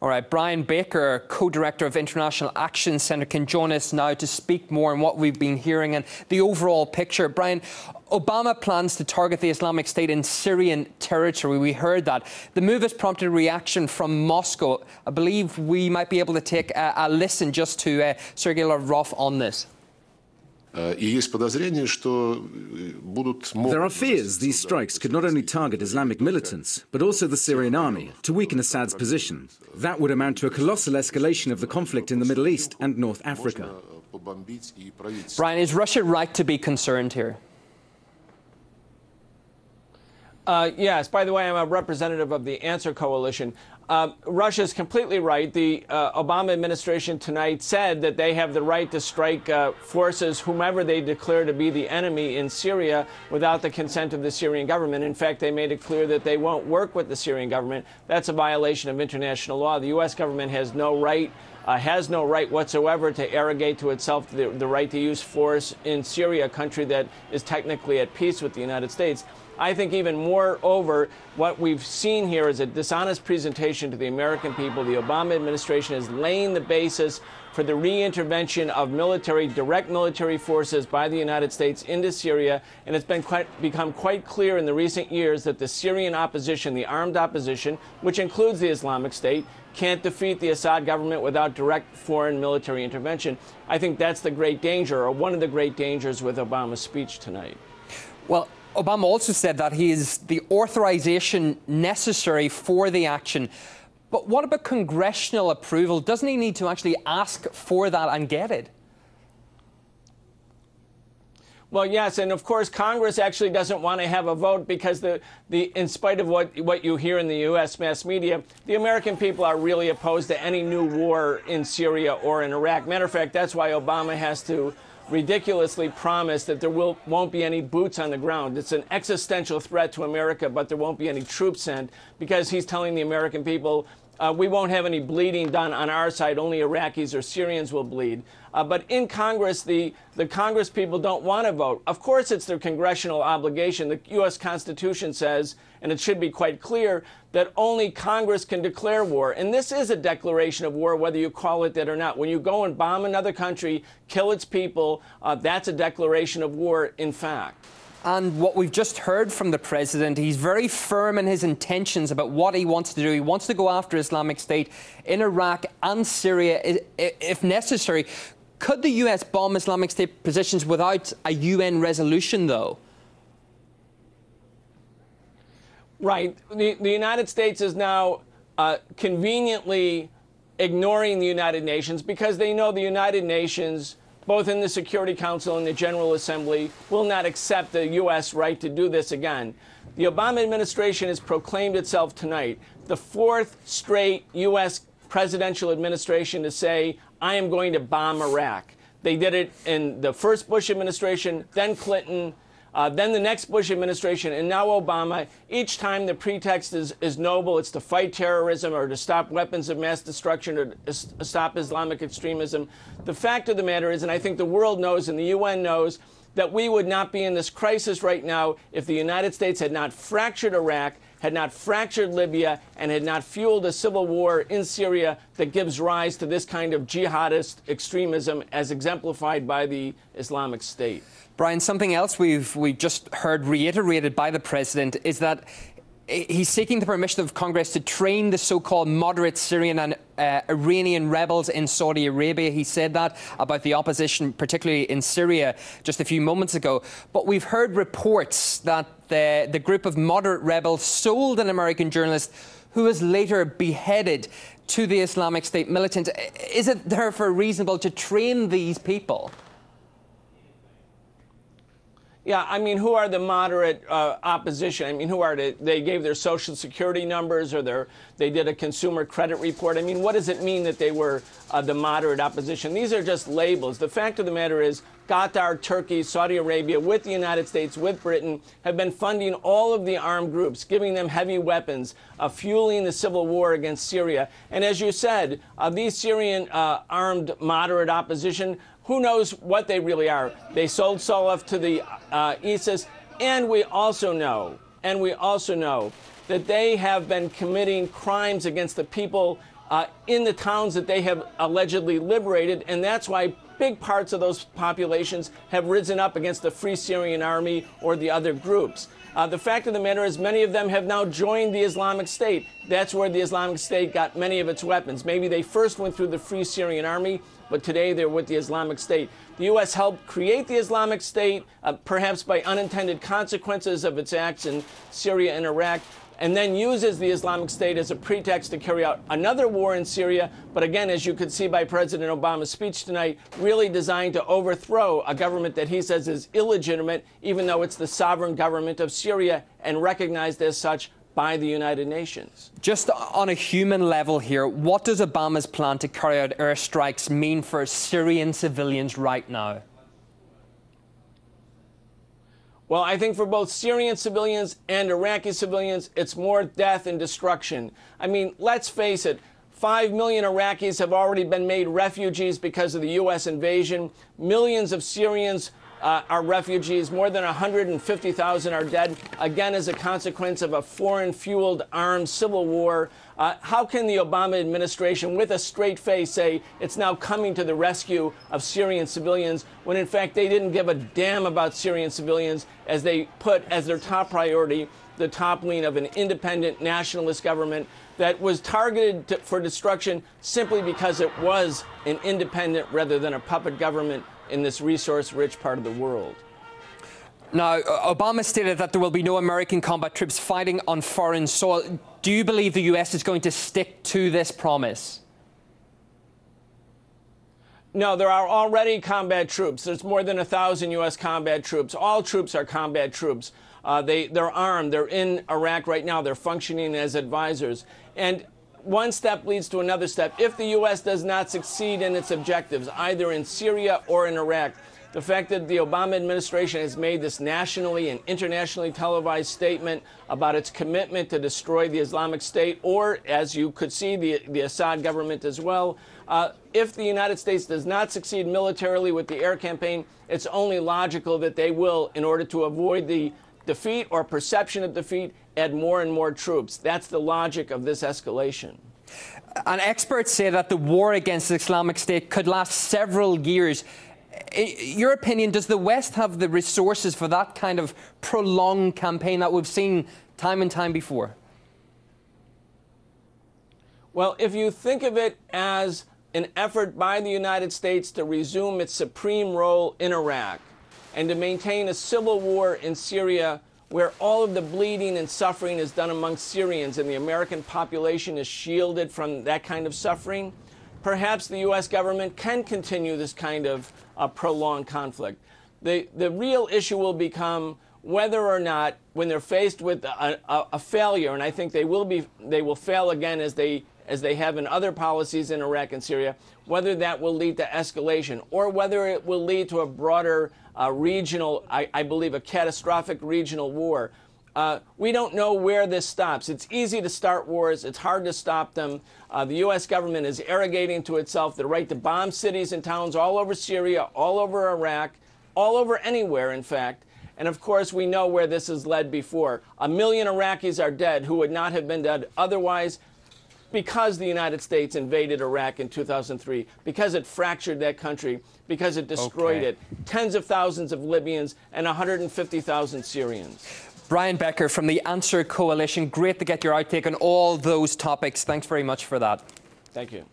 All right, Brian Baker, co-director of International Action Centre, can join us now to speak more on what we've been hearing and the overall picture. Brian, Obama plans to target the Islamic State in Syrian territory. We heard that. The move has prompted a reaction from Moscow. I believe we might be able to take a listen just to Sergei Lavrov on this. There are fears these strikes could not only target Islamic militants, but also the Syrian army, to weaken Assad's position. That would amount to a colossal escalation of the conflict in the Middle East and North Africa. Brian, is Russia right to be concerned here? Yes. By the way, I'm a representative of the Answer Coalition. Russia is completely right. The Obama administration tonight said that they have the right to strike forces, whomever they declare to be the enemy in Syria, without the consent of the Syrian government. In fact, they made it clear that they won't work with the Syrian government. That's a violation of international law. The U.S. government has no right whatsoever to arrogate to itself the right to use force in Syria, a country that is technically at peace with the United States. I think even moreover, what we've seen here is a dishonest presentation to the American people. The Obama administration is laying the basis for the reintervention of direct military forces by the United States into Syria. And it's become quite clear in the recent years that the Syrian opposition, the armed opposition, which includes the Islamic State, can't defeat the Assad government without direct foreign military intervention. I think that's the great danger, or one of the great dangers, with Obama's speech tonight. Well, Obama also said that he is the authorization necessary for the action. But what about congressional approval? Doesn't he need to actually ask for that and get it? Well, yes, and of course, Congress actually doesn't want to have a vote because in spite of what you hear in the U.S. mass media, the American people are really opposed to any new war in Syria or in Iraq. Matter of fact, that's why Obama has to ridiculously promise that there won't be any boots on the ground. It's an existential threat to America, but there won't be any troops sent, because he's telling the American people, we won't have any bleeding done on our side, only Iraqis or Syrians will bleed. But in Congress, the Congress people don't want to vote. Of course, it's their congressional obligation. The U.S. Constitution says, and it should be quite clear, that only Congress can declare war. And this is a declaration of war, whether you call it that or not. When you go and bomb another country, kill its people, that's a declaration of war, in fact. And what we've just heard from the president, he's very firm in his intentions about what he wants to do. He wants to go after Islamic State in Iraq and Syria if necessary. Could the U.S. bomb Islamic State positions without a UN resolution, though? Right. The United States is now conveniently ignoring the United Nations because they know the United Nations, both in the Security Council and the General Assembly, will not accept the U.S. right to do this again. The Obama administration has proclaimed itself tonight the fourth straight U.S. presidential administration to say, I am going to bomb Iraq. They did it in the first Bush administration, then Clinton, then the next Bush administration, and now Obama. Each time the pretext is noble. It's to fight terrorism or to stop weapons of mass destruction or to stop Islamic extremism. The fact of the matter is, and I think the world knows and the UN knows, that we would not be in this crisis right now if the United States had not fractured Iraq, had not fractured Libya, and had not fueled a civil war in Syria that gives rise to this kind of jihadist extremism as exemplified by the Islamic State. Brian, something else we've just heard reiterated by the president is that he's seeking the permission of Congress to train the so-called moderate Syrian and Iranian rebels in Saudi Arabia. He said that about the opposition, particularly in Syria, just a few moments ago. But we've heard reports that the group of moderate rebels sold an American journalist who was later beheaded to the Islamic State militants. Is it therefore reasonable to train these people? Yeah, I mean, who are the moderate opposition? I mean, who are they gave their social security numbers or they did a consumer credit report? I mean, what does it mean that they were the moderate opposition? These are just labels. The fact of the matter is Qatar, Turkey, Saudi Arabia, with the United States, with Britain, have been funding all of the armed groups, giving them heavy weapons, fueling the civil war against Syria. And as you said, these Syrian armed moderate opposition, who knows what they really are? They sold Salaf to the ISIS, and we also know that they have been committing crimes against the people in the towns that they have allegedly liberated, and that's why big parts of those populations have risen up against the Free Syrian Army or the other groups. The fact of the matter is many of them have now joined the Islamic State. That's where the Islamic State got many of its weapons. Maybe they first went through the Free Syrian Army, but today they're with the Islamic State. The U.S. helped create the Islamic State, perhaps by unintended consequences of its acts in Syria and Iraq, and then uses the Islamic State as a pretext to carry out another war in Syria. But again, as you could see by President Obama's speech tonight, really designed to overthrow a government that he says is illegitimate, even though it's the sovereign government of Syria and recognized as such by the United Nations. Just on a human level here, what does Obama's plan to carry out airstrikes mean for Syrian civilians right now? Well, I think for both Syrian civilians and Iraqi civilians, it's more death and destruction. I mean, let's face it, 5 million Iraqis have already been made refugees because of the U.S. invasion. Millions of Syrians are refugees. More than 150,000 are dead, again, as a consequence of a foreign-fueled armed civil war. How can the Obama administration, with a straight face, say it's now coming to the rescue of Syrian civilians, when in fact they didn't give a damn about Syrian civilians, as they put as their top priority the toppling of an independent nationalist government that was targeted for destruction simply because it was an independent rather than a puppet government in this resource-rich part of the world. Now, Obama stated that there will be no American combat troops fighting on foreign soil. Do you believe the U.S. is going to stick to this promise? No, there are already combat troops. There's more than 1,000 U.S. combat troops. All troops are combat troops. They're armed. They're in Iraq right now. They're functioning as advisors. And one step leads to another step. If the U.S. does not succeed in its objectives, either in Syria or in Iraq, the fact that the Obama administration has made this nationally and internationally televised statement about its commitment to destroy the Islamic State, or, as you could see, the Assad government as well, if the United States does not succeed militarily with the air campaign, it's only logical that they will, in order to avoid the defeat or perception of defeat, add more and more troops. That's the logic of this escalation. And experts say that the war against the Islamic State could last several years. In your opinion, does the West have the resources for that kind of prolonged campaign that we've seen time and time before? Well, if you think of it as an effort by the United States to resume its supreme role in Iraq and to maintain a civil war in Syria where all of the bleeding and suffering is done among Syrians and the American population is shielded from that kind of suffering, perhaps the U.S. government can continue this kind of prolonged conflict. The real issue will become whether or not, when they're faced with a failure, and I think they will fail again as they have in other policies in Iraq and Syria, whether that will lead to escalation or whether it will lead to a broader regional, I believe, a catastrophic regional war. We don't know where this stops. It's easy to start wars. It's hard to stop them. The U.S. government is arrogating to itself the right to bomb cities and towns all over Syria, all over Iraq, all over anywhere, in fact. And of course, we know where this has led before. 1 million Iraqis are dead who would not have been dead otherwise, because the United States invaded Iraq in 2003, because it fractured that country, because it destroyed it. Tens of thousands of Libyans and 150,000 Syrians. Brian Becker from the Answer Coalition, great to get your outtake on all those topics. Thanks very much for that. Thank you.